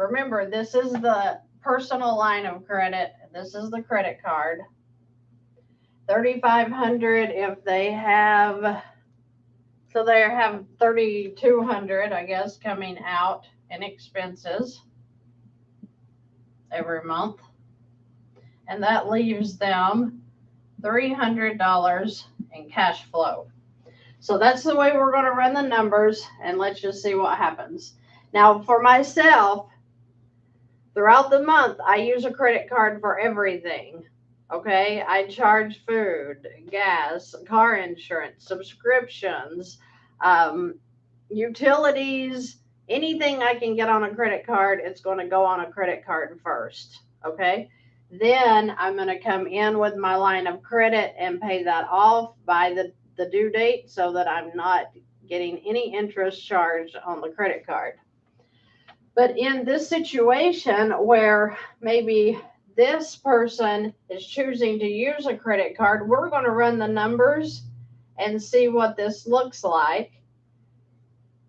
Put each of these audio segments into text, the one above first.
remember, this is the personal line of credit. This is the credit card. $3,500 if they have, so they have $3,200, I guess, coming out in expenses every month. And that leaves them $300 in cash flow. So that's the way we're going to run the numbers, and let's just see what happens. Now, for myself, throughout the month, I use a credit card for everything. Okay, I charge food, gas, car insurance, subscriptions, utilities, anything I can get on a credit card, it's going to go on a credit card first. Okay, then I'm going to come in with my line of credit and pay that off by the due date so that I'm not getting any interest charged on the credit card. But in this situation where maybe this person is choosing to use a credit card, we're going to run the numbers and see what this looks like.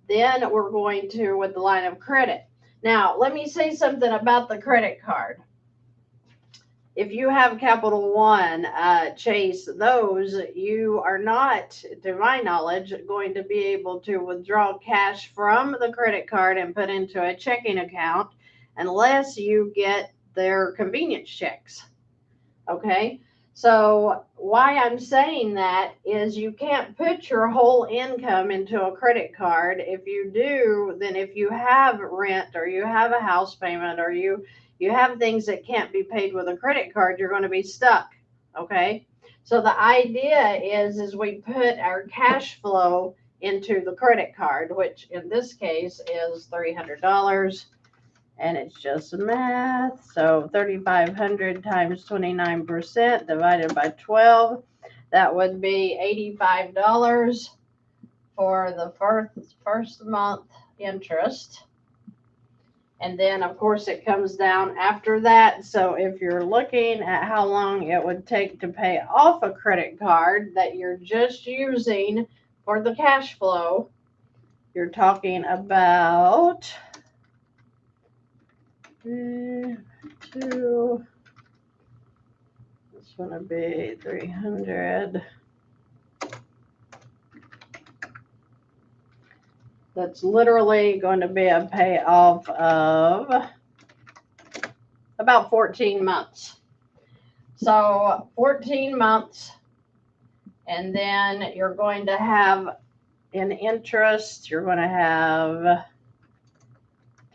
Then we're going to with the line of credit. Now, let me say something about the credit card. If you have Capital One, Chase, those, you are not, to my knowledge, going to be able to withdraw cash from the credit card and put into a checking account unless you get their convenience checks. Okay, so why I'm saying that is you can't put your whole income into a credit card. If you do, then if you have rent or you have a house payment or you have things that can't be paid with a credit card, you're going to be stuck. Okay, so the idea is we put our cash flow into the credit card, which in this case is $300. And it's just math. So 3,500 times 29% divided by 12. That would be $85 for the first month interest. And then, of course, it comes down after that. So if you're looking at how long it would take to pay off a credit card that you're just using for the cash flow, you're talking about... Two. This one would be 300. That's literally going to be a payoff of about 14 months. So 14 months, and then you're going to have in interest, you're going to have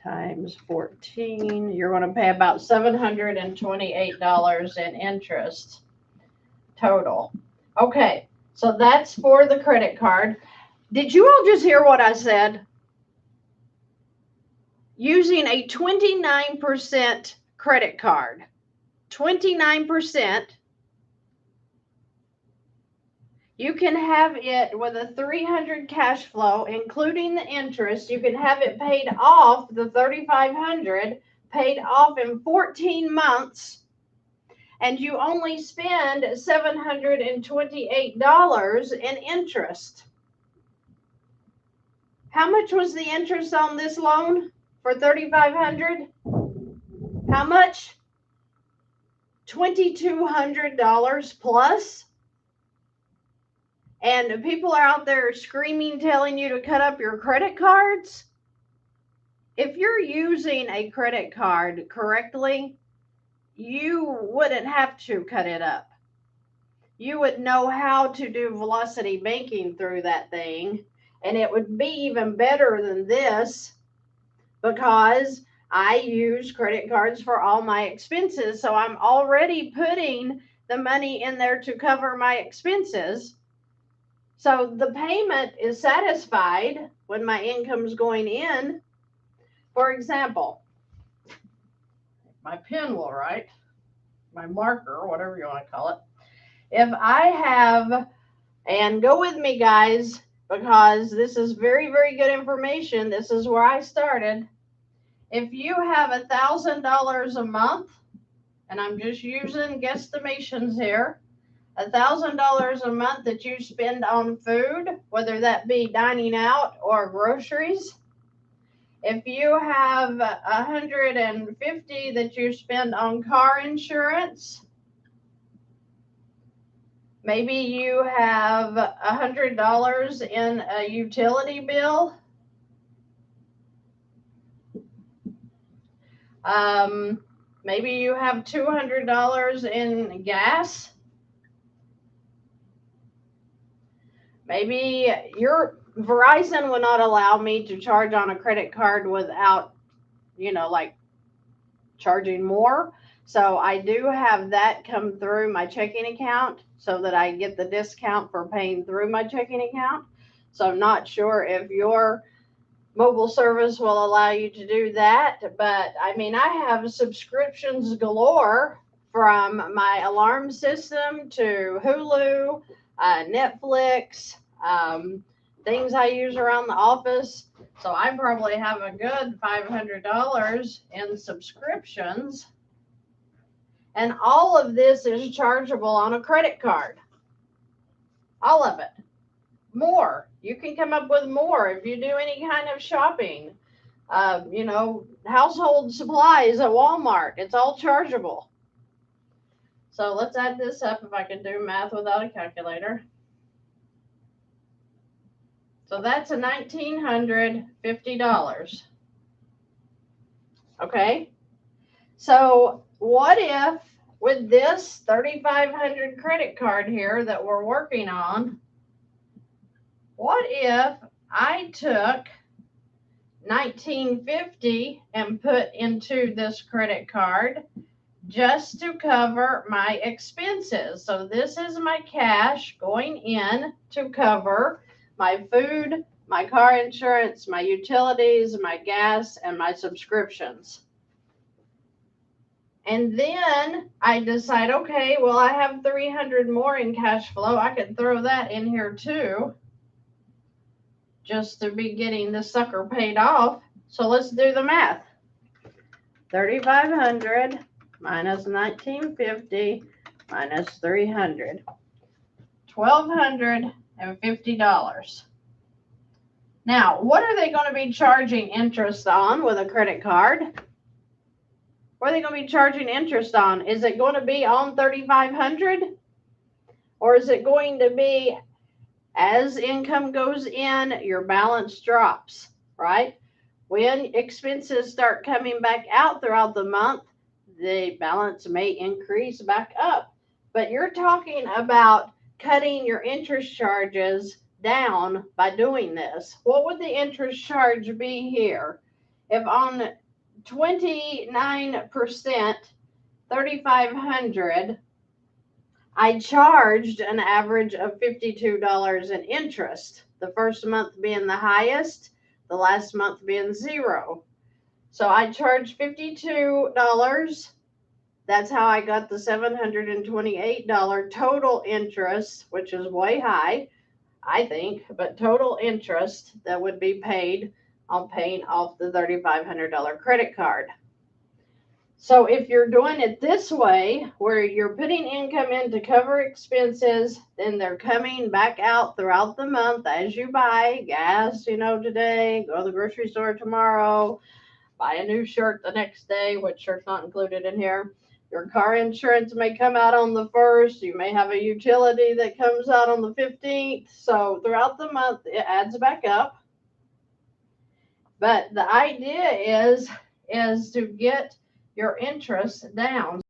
times 14, you're going to pay about $728 in interest total. Okay, so that's for the credit card. Did you all just hear what I said? Using a 29% credit card, 29%, you can have it with a $300 cash flow, including the interest. You can have it paid off, the $3,500 paid off in 14 months, and you only spend $728 in interest. How much was the interest on this loan for $3,500? How much? $2,200 plus. And people are out there screaming, telling you to cut up your credit cards. If you're using a credit card correctly, you wouldn't have to cut it up. You would know how to do velocity banking through that thing. And it would be even better than this because I use credit cards for all my expenses. So I'm already putting the money in there to cover my expenses. So the payment is satisfied when my income's going in. For example, my pen will write, my marker, whatever you want to call it. If I have, and go with me guys, because this is very, very good information. This is where I started. If you have $1,000 a month, and I'm just using guesstimations here, $1,000 a month that you spend on food, whether that be dining out or groceries, If you have 150 that you spend on car insurance, maybe you have $100 in a utility bill. Maybe you have $200 in gas. Maybe your Verizon will not allow me to charge on a credit card without, like charging more. So I do have that come through my checking account so that I get the discount for paying through my checking account. So I'm not sure if your mobile service will allow you to do that. But I mean, I have subscriptions galore, from my alarm system to Hulu, Netflix, things I use around the office. So I probably have a good $500 in subscriptions. And all of this is chargeable on a credit card. All of it. More. You can come up with more if you do any kind of shopping. Household supplies at Walmart. It's all chargeable. So let's add this up if I can do math without a calculator. So that's a $1,950. Okay. So what if with this 3,500 credit card here that we're working on, what if I took $1,950 and put into this credit card just to cover my expenses? So this is my cash going in to cover my food, my car insurance, my utilities, my gas, and my subscriptions. And then I decide, okay, well, I have 300 more in cash flow. I could throw that in here too, just to be getting the sucker paid off. So let's do the math. 3,500 minus 1,950 minus 300. $1,250. Now, what are they going to be charging interest on with a credit card? What are they going to be charging interest on? Is it going to be on 3,500? Or is it going to be, as income goes in, your balance drops, right? When expenses start coming back out throughout the month, the balance may increase back up. But you're talking about cutting your interest charges down by doing this. What would the interest charge be here? If on 29%, 3,500, I charged an average of $52 in interest, the first month being the highest, the last month being zero. So I charged $52. That's how I got the $728 total interest, which is way high, I think, but total interest that would be paid on paying off the $3,500 credit card. So if you're doing it this way, where you're putting income in to cover expenses, then they're coming back out throughout the month as you buy gas, today, go to the grocery store tomorrow, buy a new shirt the next day, which shirt's not included in here. Your car insurance may come out on the 1st. You may have a utility that comes out on the 15th. So throughout the month, it adds back up. But the idea is to get your interest down.